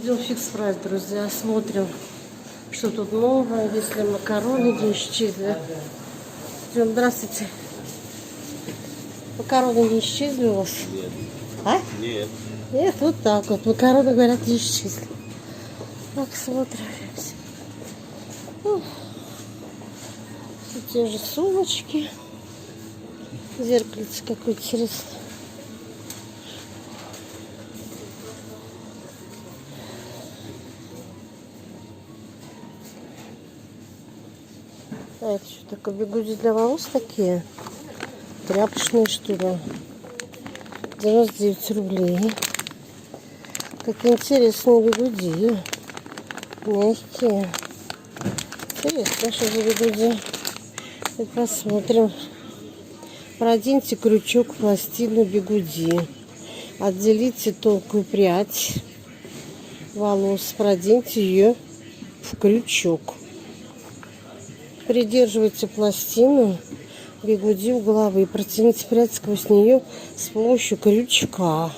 Идем в фикс прайс, друзья. Смотрим, что тут новое. Если макароны не исчезли. Идем, здравствуйте. Макароны не исчезли у вас? Нет. А? Нет. Нет, вот так вот. Макароны, говорят, не исчезли. Так, смотрим. Все те же сумочки. Зеркальце какое интересное. А это что такое? Бигуди для волос такие? Тряпочные, что ли? 99 рублей. Какие интересные бигуди. Мягкие. Интересно, что за бигуди. Посмотрим. Проденьте крючок в пластину бигуди. Отделите тонкую прядь волос. Проденьте ее в крючок. Придерживайте пластину бигуди у головы и протяните прядь сквозь нее с помощью крючка.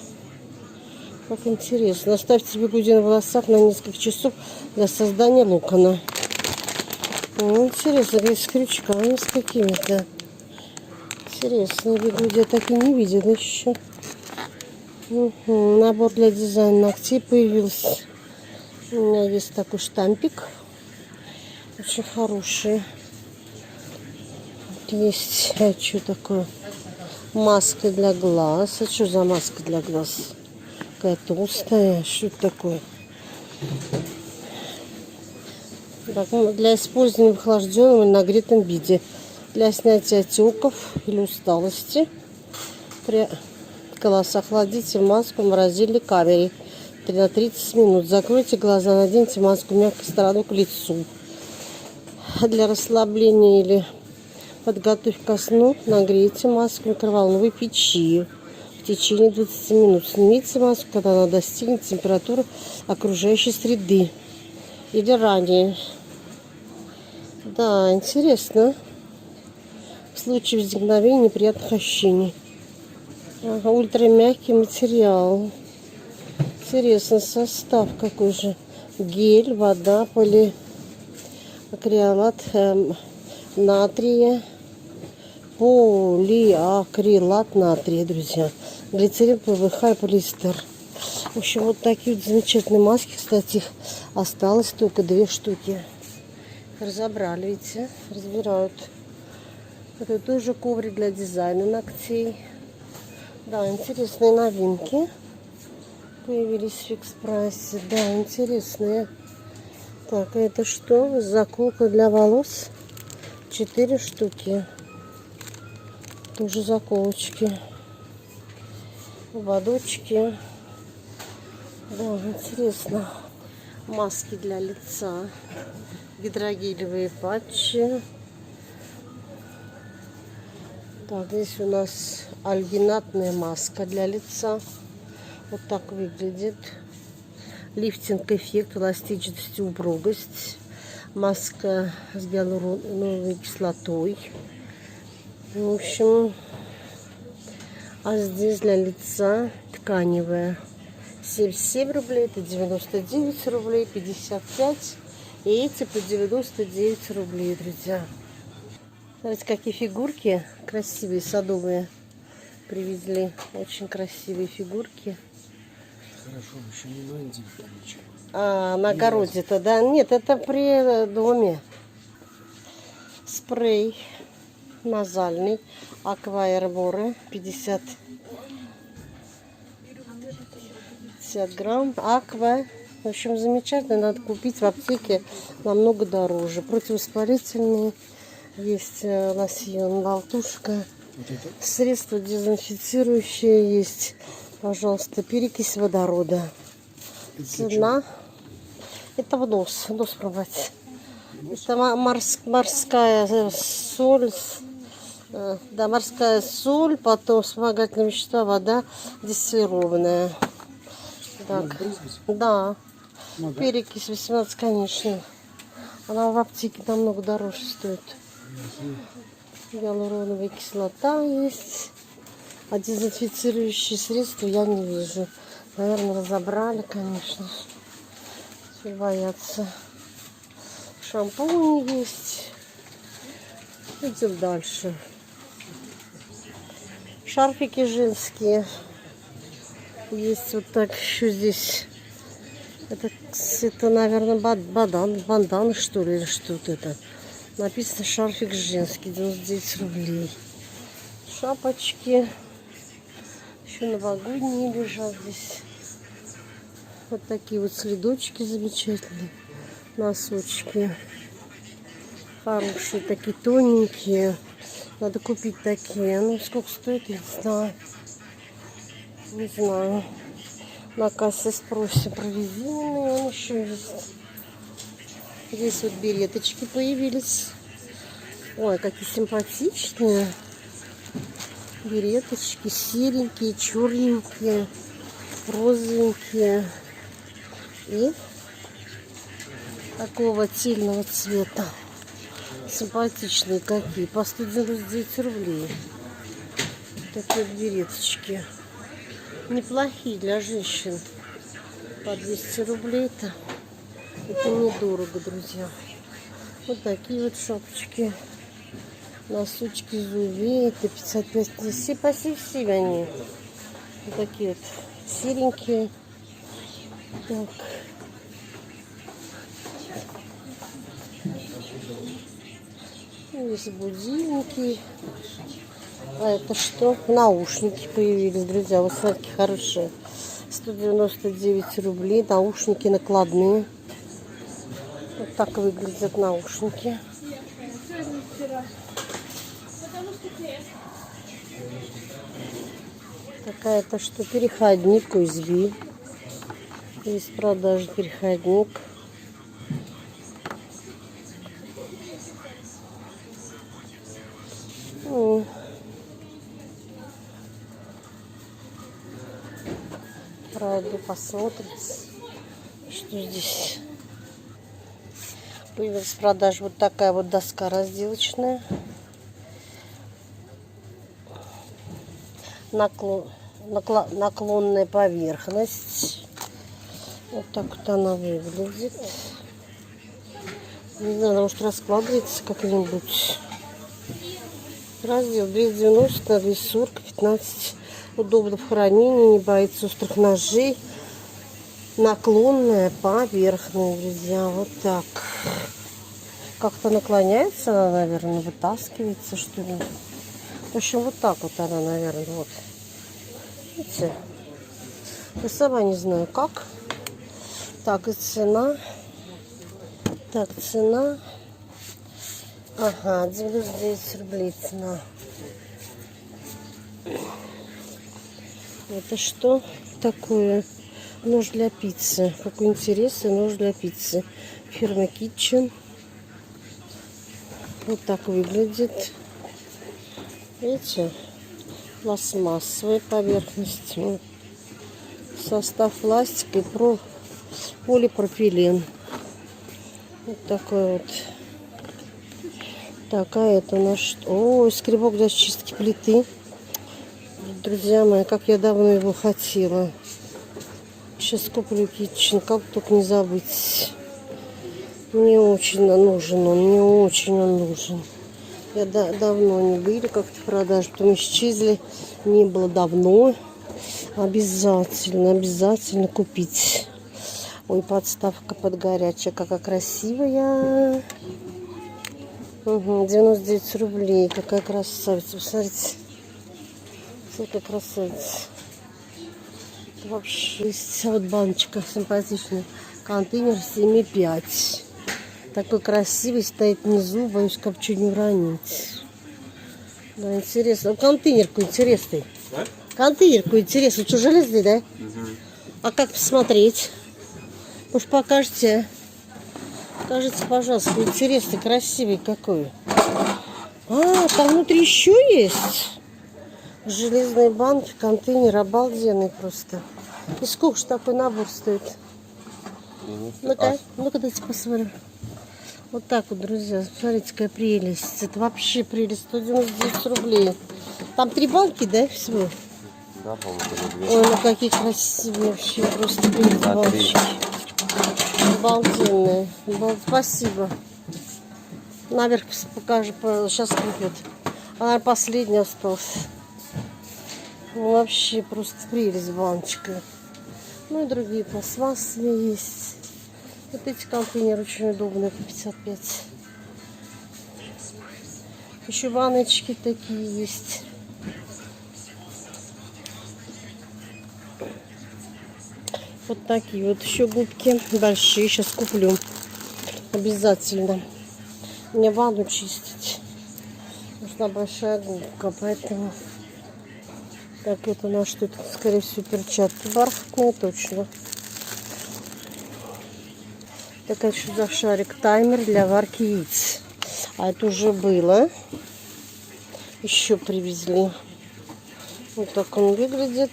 Как интересно. Оставьте бигуди на волосах на несколько часов для создания локона. Ну, интересно, здесь с крючками, с какими-то. Интересно, бигуди я так и не видела еще. Набор для дизайна ногтей появился. У меня есть такой штампик. Очень хороший. Есть, что такое? Маска для глаз. А что за маска для глаз? Какая толстая. Что это такое? Так, для использования в охлажденном или нагретом виде. Для снятия отеков или усталости. При глаз охладите маску в морозильной камере на 30 минут. Закройте глаза, наденьте маску мягкой стороной к лицу. Для расслабления или подготовки ко сну нагрейте маску в микроволновой печи в течение 20 минут. Снимите маску, когда она достигнет температуры окружающей среды или ранее. Да, интересно. В случае возникновения неприятных ощущений. Ага, ультрамягкий материал. Интересный состав какой же. Гель, вода, полиакрилат натрия, полиакрилат натрия, друзья. Глицерин, ПВХ и полиэстер. В общем, вот такие вот замечательные маски. Кстати, их осталось только 2 штуки. Разобрали, видите, разбирают. Это тоже коврик для дизайна ногтей. Да, интересные новинки появились в фикс прайсе. Да, интересные. Так, это что? Заколка для волос. 4 штуки. Тоже заколочки. Ободочки. Да, интересно. Маски для лица. Гидрогелевые патчи. Так, здесь у нас альгинатная маска для лица. Вот так выглядит. Лифтинг-эффект, эластичность и упругость. Маска с гиалуроновой кислотой. В общем, а здесь для лица тканевая. 77 рублей, это 99 рублей, 55. И эти по 99 рублей, друзья. Смотрите, какие фигурки красивые, садовые привезли. Очень красивые фигурки. Хорошо, еще не на Индии там ничего. А, на огороде-то, да? Нет, это при доме. Спрей назальный. Акваэрборы 50 грамм. Аква. В общем, замечательно. Надо купить в аптеке, намного дороже. Противовоспалительные. Есть лосьон, болтушка. Вот это? Средство дезинфицирующее есть. Пожалуйста, перекись водорода. Цена. Это в нос пробовать. Это морская соль. Да, морская соль, потом вспомогательные вещества, вода дистиллированная. Так, да. Перекись 18, конечно. Она в аптеке намного дороже стоит. Гиалуроновая кислота есть. А дезинфицирующие средства я не вижу. Наверное, разобрали, конечно. Не бояться. Шампунь есть. Идем дальше. Шарфики женские. Есть вот так еще здесь. Это наверное, банданы, что ли, или что-то это. Написано шарфик женский, 99 рублей. Шапочки. Еще новогодние лежат здесь. Вот такие вот следочки замечательные. Носочки. Хорошие, такие тоненькие. Надо купить такие. Ну, сколько стоит, я не знаю. Не знаю. На кассе спросим про резиновые. Он еще есть. Здесь вот береточки появились. Ой, какие симпатичные. Береточки серенькие, черненькие, розовенькие. И такого тельного цвета. Симпатичные какие. По 199 рублей. Такие береточки. Неплохие для женщин. По 200 рублей-то. Это недорого, друзья. Вот такие вот шапочки. Носочки Зуви. Это 55. Все пассив они. Вот такие вот серенькие. Так. Здесь будильники. А это что? Наушники появились, друзья. Вот смотрите, хорошие. 199 рублей. Наушники накладные. Вот так выглядят наушники. Такая-то что? Переходник USB. Есть продажа переходник. Пройду, посмотрите, что здесь. Появилась в продаже вот такая вот доска разделочная. Наклонная поверхность. Вот так вот она выглядит. Не знаю, может раскладывается как-нибудь. Раздел 290 на 240, 15. Удобно в хранении, не боится острых ножей. Наклонная поверхность, друзья. Вот так. Как-то наклоняется она, наверное, вытаскивается, что ли. В общем, вот так вот она, наверное, вот. Видите? Я сама не знаю, как. Так, и цена. Так, цена. Ага, 99 рублей цена. Это что такое? Нож для пиццы. Какой интересный нож для пиццы. Фирма Kitchen. Вот так выглядит. Видите? Пластмассовая поверхность. Состав пластика и полипропилен. Вот такой вот. Такая это у нас. О, скребок для чистки плиты. Друзья мои, как я давно его хотела. Сейчас куплю Kitchen, как только не забыть. Мне очень нужен он, мне очень он нужен. Я давно не были как-то в продаже, потом исчезли. Не было давно. Обязательно купить. Ой, подставка под горячая, какая красивая. Угу, 99 рублей, какая красавица, посмотрите. Какая красавица. Это вообще есть вот баночка симпатичная. Контейнер 7,5. Такой красивый, стоит внизу, боюсь копчу не уронить. Да, интересно. Контейнер какой интересный. Да? Контейнер какой интересный. Что, железный, да? Угу. А как посмотреть? Может, покажете? Покажите, пожалуйста. Интересный, красивый какой. А, там внутри еще есть. Железные банки, контейнер обалденный просто. И сколько же такой набор стоит? Ну-ка, дайте посмотрим. Вот так вот, друзья. Смотрите, какая прелесть. Это вообще прелесть. 199 рублей. Там 3 банки, да, всего? Да, по-моему, 200. Ой, ну какие красивые вообще. Просто прелесть баночки. Обалденные. Спасибо. Наверх покажу, сейчас купят. Она последняя осталась. Ну, вообще просто прелесть баночка. Ну и другие пластмассовые есть. Вот эти контейнеры очень удобные по 55. Еще баночки такие есть. Вот такие вот еще губки большие. Сейчас куплю. Обязательно. Мне ванну чистить. Нужна большая губка, поэтому... Так, это у нас что это? Скорее всего, перчатки бархатные, точно. Так, это что за шарик? Таймер для варки яиц. А это уже было. Еще привезли. Вот так он выглядит.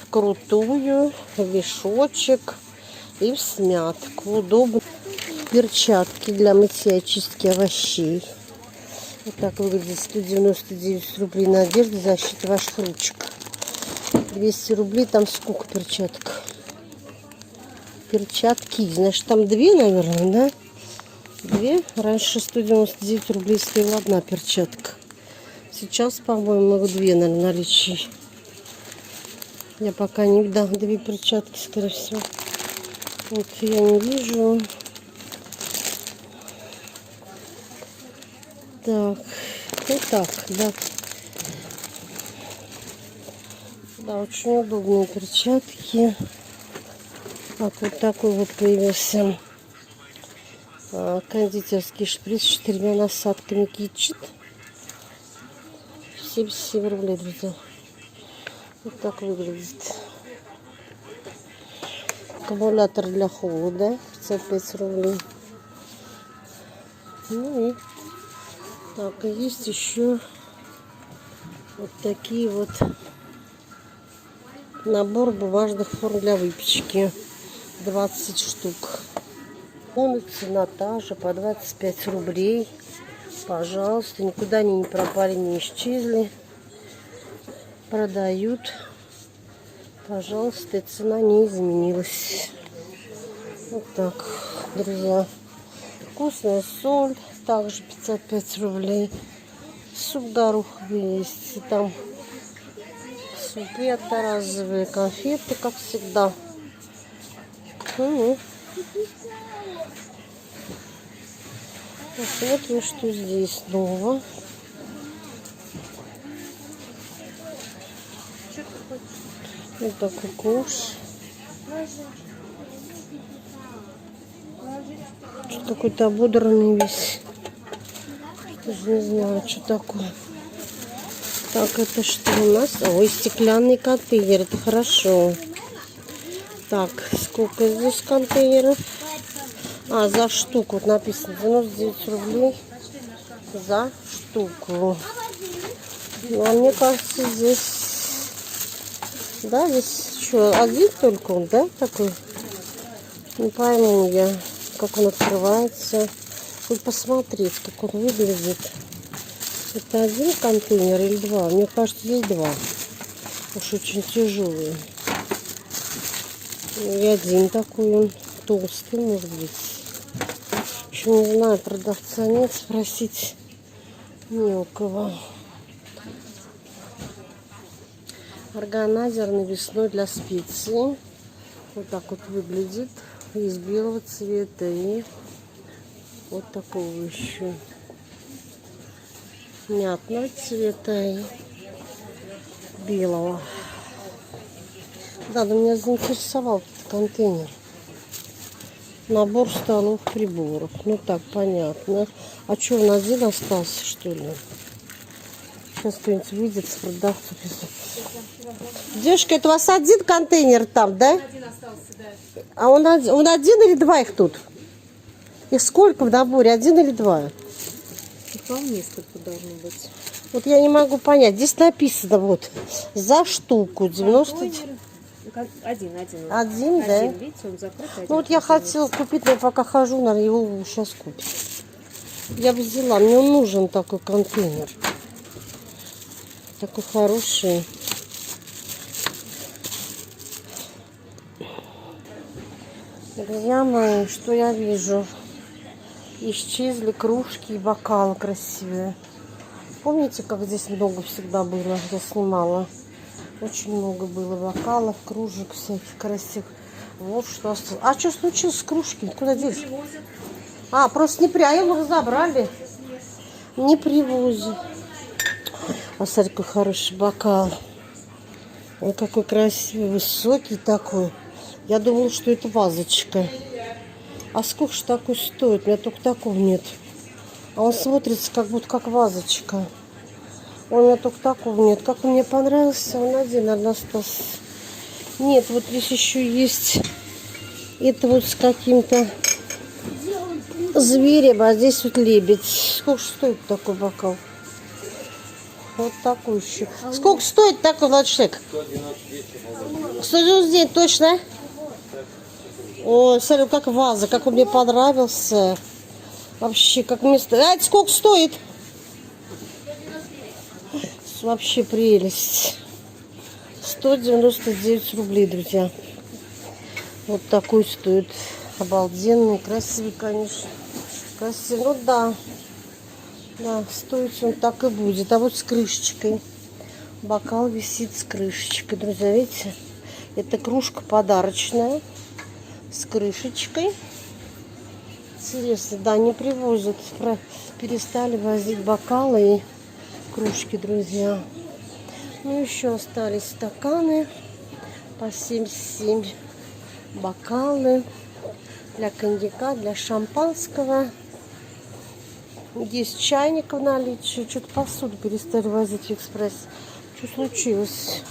Вкрутую, в мешочек и в смятку. Удобно. Перчатки для мытья и чистки овощей. Вот так выглядит 199 рублей на одежду, защита ваших ручек. 200 рублей, там сколько перчаток? Перчатки, значит, там две, наверное, да? Две. Раньше 199 рублей стоила одна перчатка. Сейчас, по-моему, две, наверное, наличии. Я пока не видала. Две перчатки, скорее всего. Вот я не вижу. Так, вот так, да. Да, очень удобные перчатки. Так, вот такой вот появился кондитерский шприц с 4 насадками Китчет. 77 рублей, друзья. Вот так выглядит. Аккумулятор для холода 55 рублей. Ну и так, и есть еще вот такие вот набор бумажных форм для выпечки. 20 штук. Цена та же, по 25 рублей. Пожалуйста, никуда они не пропали, не исчезли. Продают. Пожалуйста, и цена не изменилась. Вот так, друзья. Вкусная соль. Также 55 рублей. Суп гороховый есть. И там супета разовые, конфеты, как всегда. Посмотрим, что здесь нового. Вот такой кош. Что какой-то ободранный весь. Даже не знаю, что такое. Так, это что у нас? Ой, стеклянный контейнер. Это хорошо. Так, сколько здесь контейнеров? А, за штуку. Вот написано 99 рублей за штуку. Ну, а мне кажется, здесь... Да, здесь что, один только он, да, такой? Не пойму я, как он открывается. Вот посмотреть, как он выглядит. Это один контейнер или два? Мне кажется, здесь два. Уж очень тяжелый. И один такой он толстый, может быть. Еще не знаю, продавца нет, спросить не у кого. Органайзер навесной для специй. Вот так вот выглядит. Из белого цвета и вот такого еще мятного цвета и белого. Да, но меня заинтересовал этот контейнер. Набор столов, приборов. Ну так, понятно. А что, он один остался, что ли? Сейчас кто-нибудь выйдет с продавцов. Девушка, это у вас один контейнер там, да? Один остался, да. А он один или два их тут? Их сколько в наборе? Один или два? Вполне столько должно быть. Вот я не могу понять. Здесь написано вот за штуку 90. Один. Один, да? Видите, он закрыт. Ну вот я хотела купить, но я пока хожу, наверное, его сейчас купить. Я бы взяла. Мне он нужен такой контейнер. Такой хороший. Друзья мои, что я вижу? Исчезли кружки и бокалы красивые. Помните, как здесь много всегда было? Я снимала. Очень много было бокалов, кружек всяких красивых. Вот что осталось. А что случилось с кружками? Куда делись? А, просто не а его забрали. Не привозят. А смотри, какой хороший бокал. Ой, какой красивый, высокий такой. Я думала, что это вазочка. А сколько же такой стоит? У меня только такого нет. А он смотрится, как будто как вазочка. У меня только такого нет. Как он мне понравился, он один, наверное, остался. Нет, вот здесь еще есть. Это вот с каким-то зверем, а здесь вот лебедь. Сколько стоит такой бокал? Вот такой еще. Сколько стоит такой, Владшек? 199 точно? Ой, смотри, как ваза, как он мне понравился. Вообще, как место. А это сколько стоит? Вообще прелесть. 199 рублей, друзья. Вот такой стоит. Обалденный, красивый, конечно. Красивый. Ну да. Да, стоить он так и будет. А вот с крышечкой. Бокал висит с крышечкой, друзья, видите? Это кружка подарочная. С крышечкой. Интересно, да, не привозят. Перестали возить бокалы и кружки, друзья. Ну, еще остались стаканы по 77. Бокалы для коньяка, для шампанского. Есть чайник в наличии. Что-то посуду перестали возить в экспресс. Что случилось?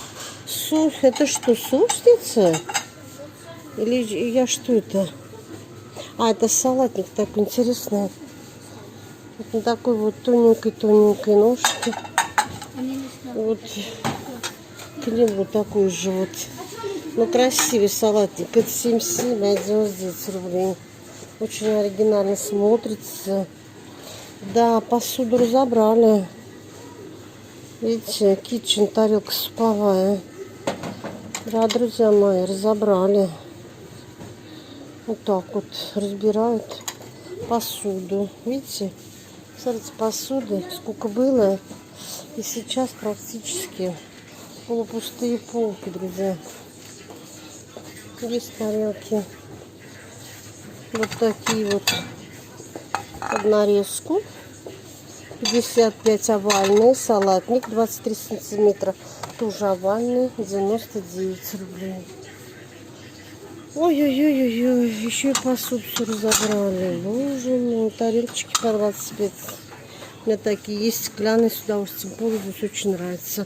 Это что, сушница? Или я что это? А, это салатник такой интересный. Вот на такой вот тоненькой ножке. Вот клин вот такой же вот. Ну, красивый салатник. Это 77, а 99 рублей. Очень оригинально смотрится. Да, посуду разобрали. Видите, китчен, тарелка суповая. Да, друзья мои, разобрали. Вот так вот разбирают посуду. Видите? Смотрите, посуды сколько было. И сейчас практически полупустые полки, друзья. Есть тарелки. Вот такие вот под нарезку. 55 овальный. Салатник 23 сантиметра. Тоже овальный. 99 рублей. Ой-ой-ой-ой-ой. Еще и посуду все разобрали. Боже мой. Тарелочки по 25. У меня такие есть стеклянные. С удовольствием пользуюсь. Очень нравится.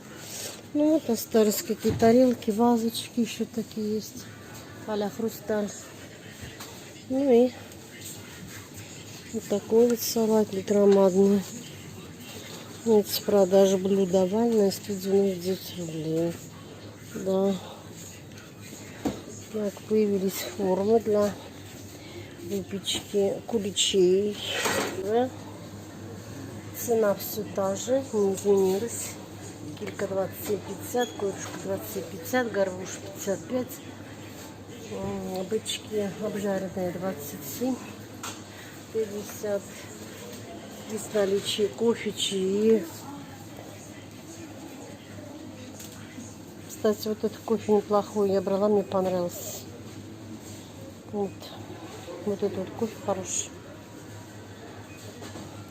Ну вот остались какие тарелки, вазочки еще такие есть. А-ля хрусталь. Ну и вот такой вот салатник громадный. Вот с продажи блюда овальное 199 рублей. Да. Так, появились формы для выпечки куличей. Да. Цена все та же, не изменилась. Килька 27,50, корюшка 27,50, горбуш 55. Бычки обжаренные 27, 50. Здесь наличие кофе, чаи. Кстати, вот этот кофе неплохой. Я брала, мне понравился. Вот этот вот кофе хороший.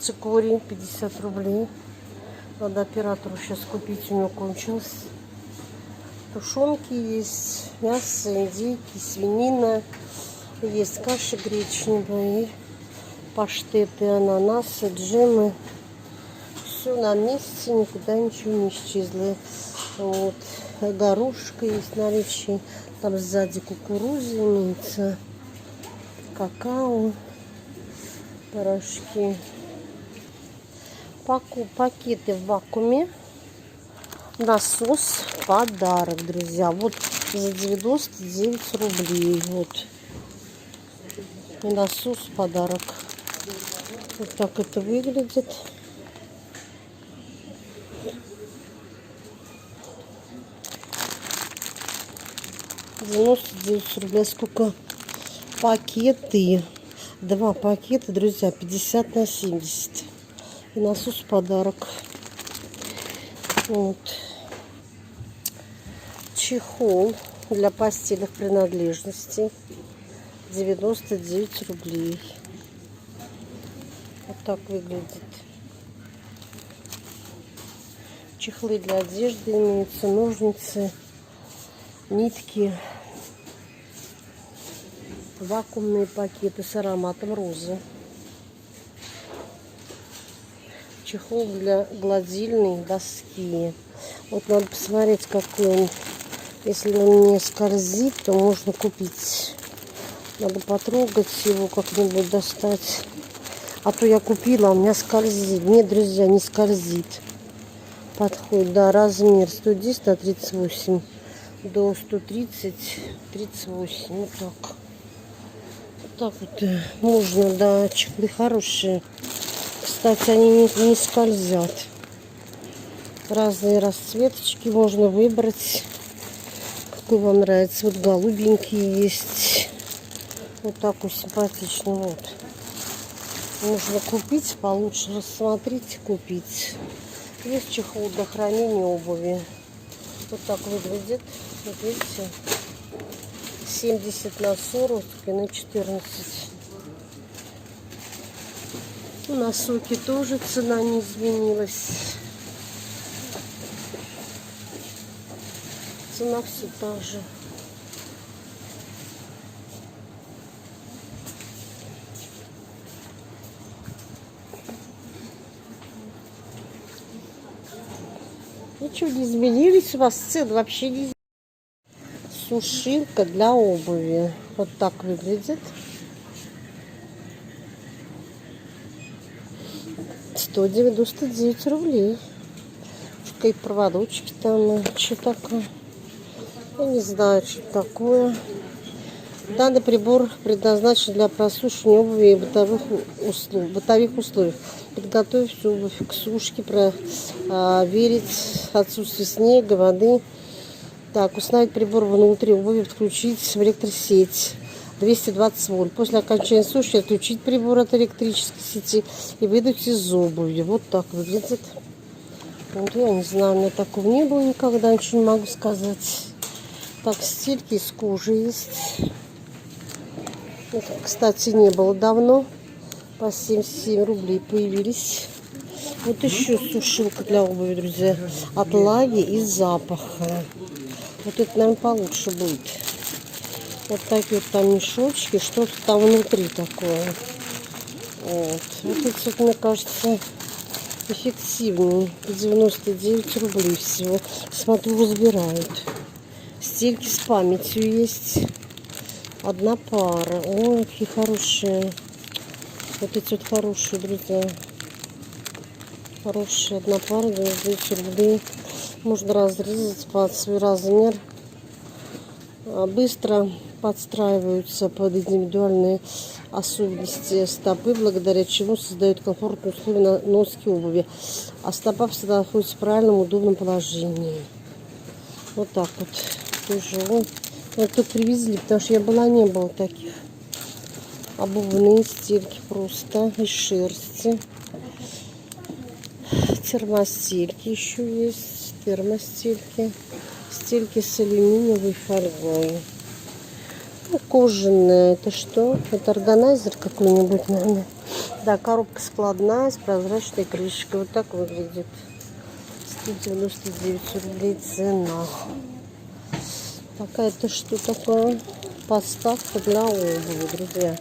Цикорий 50 рублей. Надо оператору сейчас купить, у него кончилось. Тушенки есть, мясо, индейки, свинина. Есть каши гречневые, паштеты, ананасы, джемы. Все на месте, никуда ничего не исчезло. Вот. Горошка есть наличие. Там сзади кукуруза имеется. Какао. Порошки. Пакеты в вакууме. Насос подарок, друзья. Вот за 99 рублей. Вот. И насос подарок. Вот так это выглядит. $99 рублей. Сколько пакеты. 2 пакета, друзья, 50 на 70. И насос в подарок. Вот. Чехол для постельных принадлежностей. 99 рублей. Вот так выглядит. Чехлы для одежды имеются, ножницы, нитки, вакуумные пакеты с ароматом розы. Чехол для гладильной доски. Вот надо посмотреть, какой он. Если он не скользит, то можно купить. Надо потрогать его, как-нибудь достать. А то я купила, а у меня скользит. Нет, друзья, не скользит. Подходит, да, размер 110 на 38 до 130, 38. Вот так. Вот так вот можно, да, чехлы хорошие. Кстати, они не скользят. Разные расцветочки можно выбрать. Какой вам нравится. Вот голубенькие есть. Вот такой симпатичный. Вот. Можно купить, получше рассмотреть, купить. Есть чехол для хранения обуви. Вот так выглядит. Вот видите. 70 на 40 и на 14. На соки тоже цена не изменилась. Цена все та же. Ничего не изменились у вас цены, вообще не изменились. Сушилка для обуви. Вот так выглядит. 199 рублей. И проводочки там. Что такое? Я не знаю, что такое. Данный прибор предназначен для просушивания обуви и бытовых условий. Подготовить обувь к сушке, проверить отсутствие снега, воды. Так, установить прибор внутри обуви, подключить в электросеть 220 вольт. После окончания сушки отключить прибор от электрической сети и выдать из обуви. Вот так выглядит. Вот, я не знаю, у меня такого не было никогда, ничего не могу сказать. Так, стельки из кожи есть. Это, кстати, не было давно. По 77 рублей появились. Вот еще сушилка для обуви, друзья. От влаги и запаха. Вот это, наверное, получше будет. Вот такие вот там мешочки. Что-то там внутри такое. Вот эти, вот, мне кажется, эффективнее. По 99 рублей всего. Смотрю, разбирают. Стельки с памятью есть. Одна пара. Ой, какие хорошие. Вот эти вот хорошие, друзья. Хорошие. Одна пара, 99 рублей. Можно разрезать под свой размер. Быстро подстраиваются под индивидуальные особенности стопы, благодаря чему создают комфортные условия на носки обуви. А стопа всегда находится в правильном, удобном положении. Вот так вот. Тоже. Вот только привезли, потому что я была, не было таких. Обувные стельки просто из шерсти. Термостельки еще есть. Термостельки. Стельки с алюминиевой фольгой. Ну, кожаные. Это что? Это органайзер какой-нибудь, наверное. Да, коробка складная с прозрачной крышкой. Вот так выглядит. 199 рублей цена. Какая-то что такое? Подставка для обуви, друзья.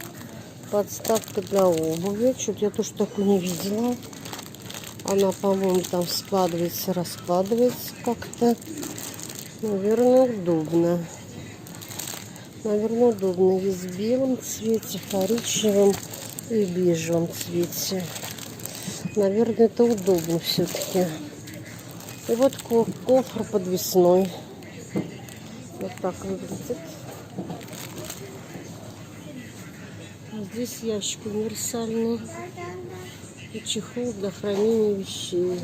Подставка для обуви. Что-то я тоже такую не видела. Она, по-моему, там складывается, раскладывается как-то. Наверное, удобно. Наверное, удобно. Есть в белом цвете, коричневом и бежевом цвете. Наверное, это удобно все-таки. И вот кофр подвесной. Вот так выглядит. Здесь ящик универсальный. И чехол для хранения вещей.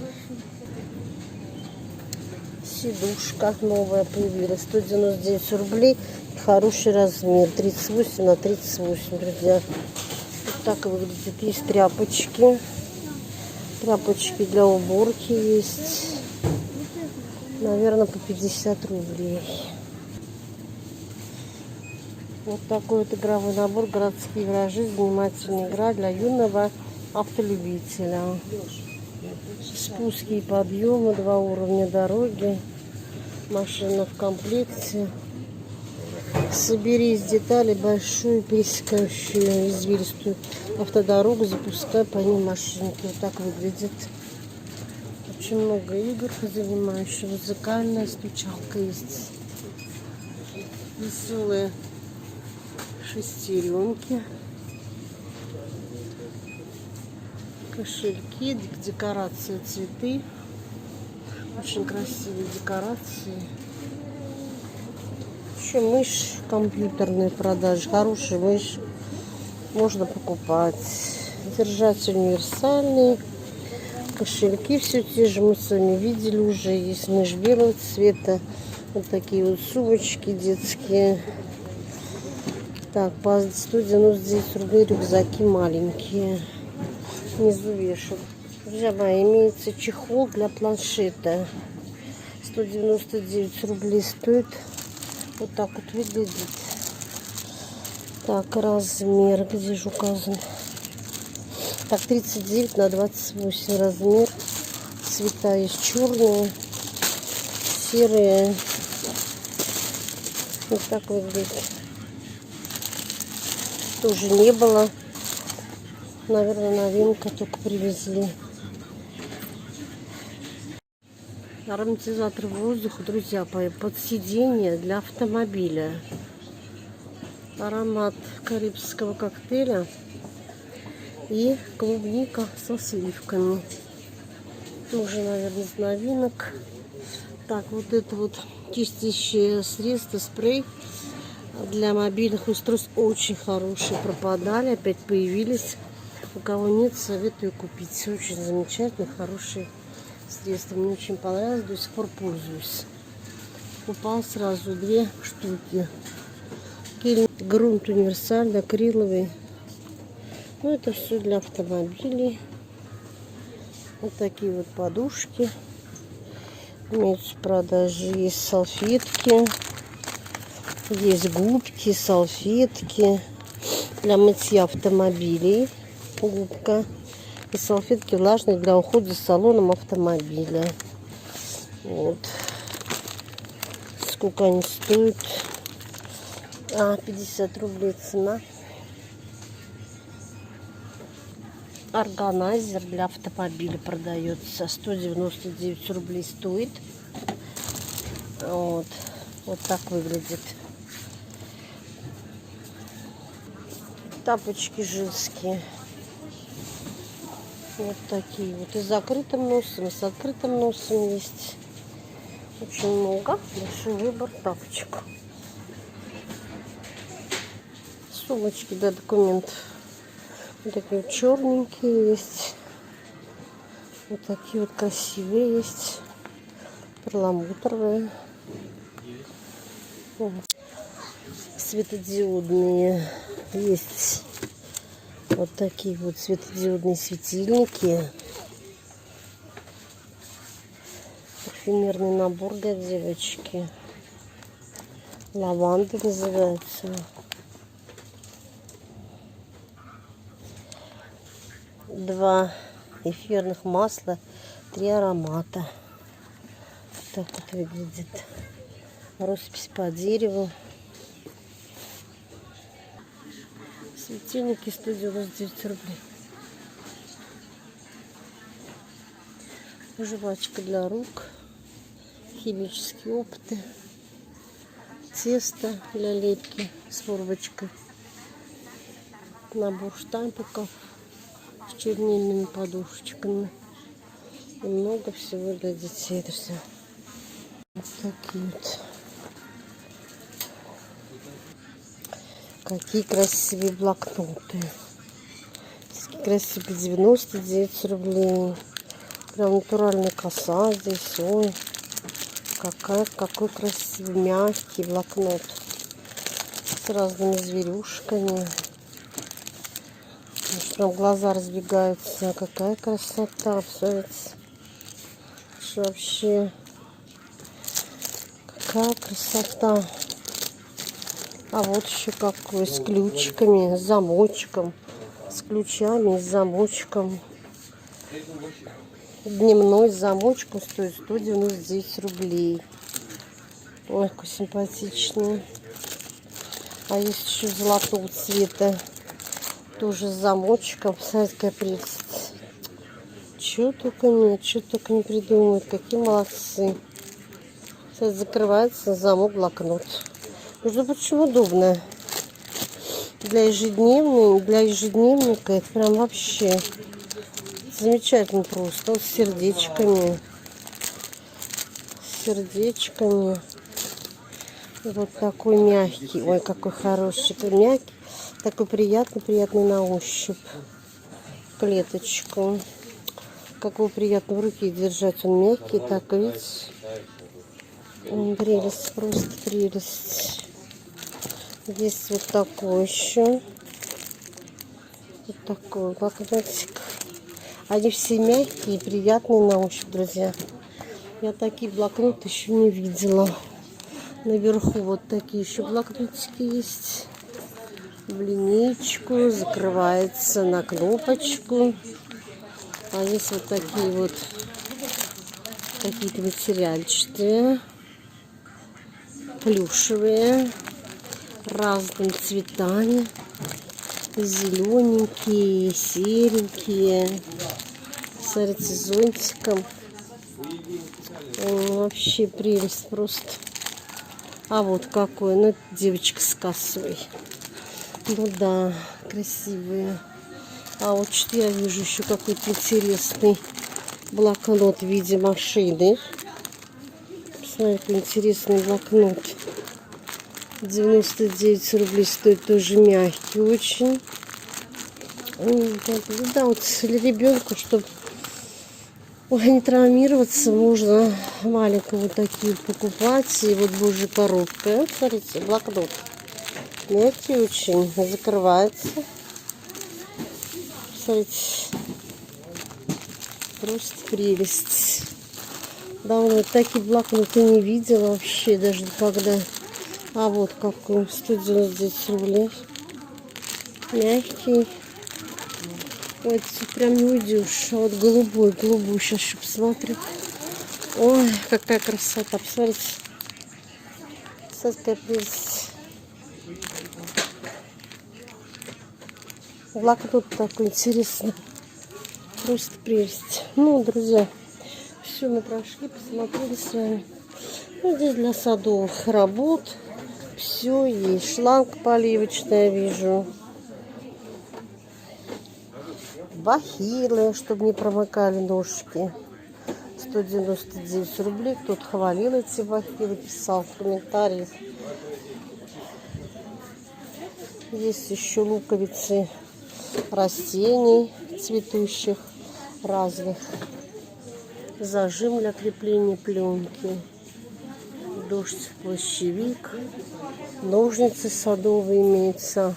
Сидушка новая появилась. 199 рублей. хороший размер. 38 на 38, друзья. Вот так выглядит. Есть тряпочки. Тряпочки для уборки есть. Наверное, по 50 рублей. Вот такой вот игровой набор. Городские виражи. Занимательная игра для юного автолюбителя. Спуски и подъемы. 2 уровня дороги. Машина в комплекте. Собери из деталей большую пересекающую извилистую автодорогу, запускай по ней машинки. Вот так выглядит. Очень много игр занимающих. Музыкальная стучалка есть. Веселые шестеренки. Кошельки, декорации, цветы. Очень красивые декорации. Еще мышь компьютерной продажи. Хорошая мышь. Можно покупать. Держатель универсальный. Кошельки все те же. Мы с вами видели уже. Есть мышь белого цвета. Вот такие вот сумочки детские. Так, по 199 рублей рюкзаки маленькие. Внизу вешают. Друзья мои, имеется чехол для планшета. 199 рублей стоит. Вот так вот выглядит. Так, размер. Где же указан? Так, 39 на 28 размер. Цвета есть черные, серые. Вот так выглядит. Тоже не было. Наверное, новинка, только привезли. Ароматизатор воздуха, друзья, под сиденье для автомобиля. Аромат карибского коктейля и клубника со сливками. Тоже, наверное, из новинок. Так, вот это вот чистящее средство, спрей для мобильных устройств. Очень хорошие, пропадали, опять появились. У кого нет, советую купить. Очень замечательные, хорошие средства. Мне очень понравилось, до сих пор пользуюсь. Купал сразу 2 штуки. Грунт универсальный, акриловый. Ну, это все для автомобилей. Вот такие вот подушки. Имеются в продаже. Есть салфетки. Есть губки, салфетки. Для мытья автомобилей. Губка. И салфетки влажные для ухода с салоном автомобиля. Вот. Сколько они стоят? 50 рублей цена. Органайзер для автомобиля продается. 199 рублей стоит. Вот. Вот так выглядит. Тапочки женские. Вот такие вот. И с закрытым носом, и с открытым носом есть. Очень много. Большой выбор тапочек. Сумочки для документов. Вот такие вот черненькие есть. Вот такие вот красивые есть. Перламутровые. Светодиодные есть. Вот такие вот светодиодные светильники. Парфюмерный набор для девочки. Лаванда называется. 2 эфирных масла, 3 аромата. Так вот выглядит. Роспись по дереву. Светильники 199 рублей. Жвачка для рук. Химические опыты. Тесто для лепки с формочкой. Набор штампиков с чернильными подушечками. И много всего для детей, друзья. Вот такие вот. Какие красивые блокноты. Такие красивые, 99 рублей. Прям натуральная коса здесь. Ой, какой красивый, мягкий блокнот. с разными зверюшками. Аж прям глаза разбегаются. Какая красота, посмотрите. Что вообще? Какая красота. А вот еще какой, с ключиками, с замочком. С ключами, с замочком. Дневной с замочком стоит 199 рублей. Ой, какой симпатичный. А есть еще золотого цвета. Тоже с замочком. Посмотрите, какая прелесть. Чего только нет, что только не придумают. Какие молодцы. Сейчас закрывается замок, блокнот. Между прочим, удобно. Для ежедневника это прям вообще замечательно просто. Вот с сердечками. С сердечками. Вот такой мягкий. Ой, какой хороший. Мягкий. Такой приятный на ощупь. Клеточку. Какой приятно в руке держать. Он мягкий. Так, видите? Прелесть, просто прелесть. Есть вот такой еще. Вот такой блокнотик. Они все мягкие и приятные на ощупь, друзья. Я такие блокноты еще не видела. Наверху вот такие еще блокнотики есть. В линейку. Закрывается на кнопочку. А есть вот такие вот какие-то материальчики. Плюшевые. Разными цветами. Зелененькие, серенькие. Смотрите, с зонтиком. Вообще прелесть просто. А вот какой. Ну, это девочка с косой. Ну да, красивые. А вот что я вижу еще какой-то интересный блокнот в виде машины. Посмотрите, какой интересный блокнот. 99 рублей стоит, тоже мягкий очень. Да, вот для ребенка, чтобы не травмироваться, можно маленького вот такие покупать. И вот божья коробка. Вот, смотрите, блокнот. Мягкий очень. Закрывается. Смотрите. Просто прелесть. Давно такие блокноты не видела вообще, даже никогда. А вот какой. 199 рублей. Мягкий. Ой, это прям не уйдешь. А вот голубой. Сейчас еще посмотрю. Ой, какая красота. Посмотрите. Смотрите, какая прелесть. Блокнот такой интересный. Просто прелесть. Ну, друзья, все мы прошли, посмотрели с вами. Ну, здесь для садовых работ все есть. Шланг поливочная вижу. Бахилы, чтобы не промыкали ножки. 199 рублей. Кто-то хвалил эти бахилы, писал в комментариях. Есть еще луковицы растений цветущих разных. Зажим для крепления пленки. Дождь, плащевик. Ножницы садовые имеются.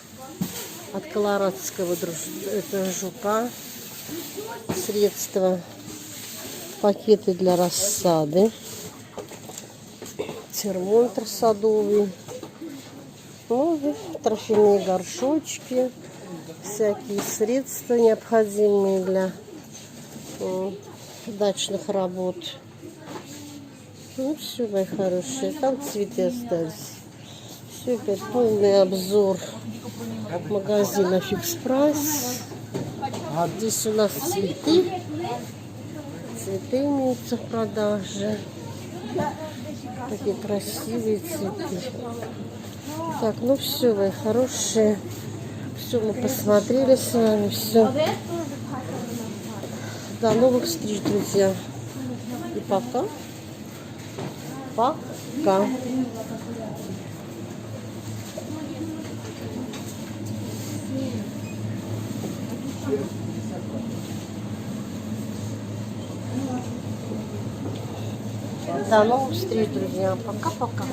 От колорадского это жука. Средства. Пакеты для рассады. Термометр садовый. Ну, трофейные горшочки. Всякие средства, необходимые для дачных работ. Ну, все, мои хорошие. Там цветы остались. Все, опять полный обзор магазина Фикс Прайс. Здесь у нас цветы. Цветы имеются в продаже. Такие красивые цветы. Так, ну все, мои хорошие. Все, мы посмотрели с вами. Все. До новых встреч, друзья. И пока. Пока. До новых встреч, друзья. Пока-пока.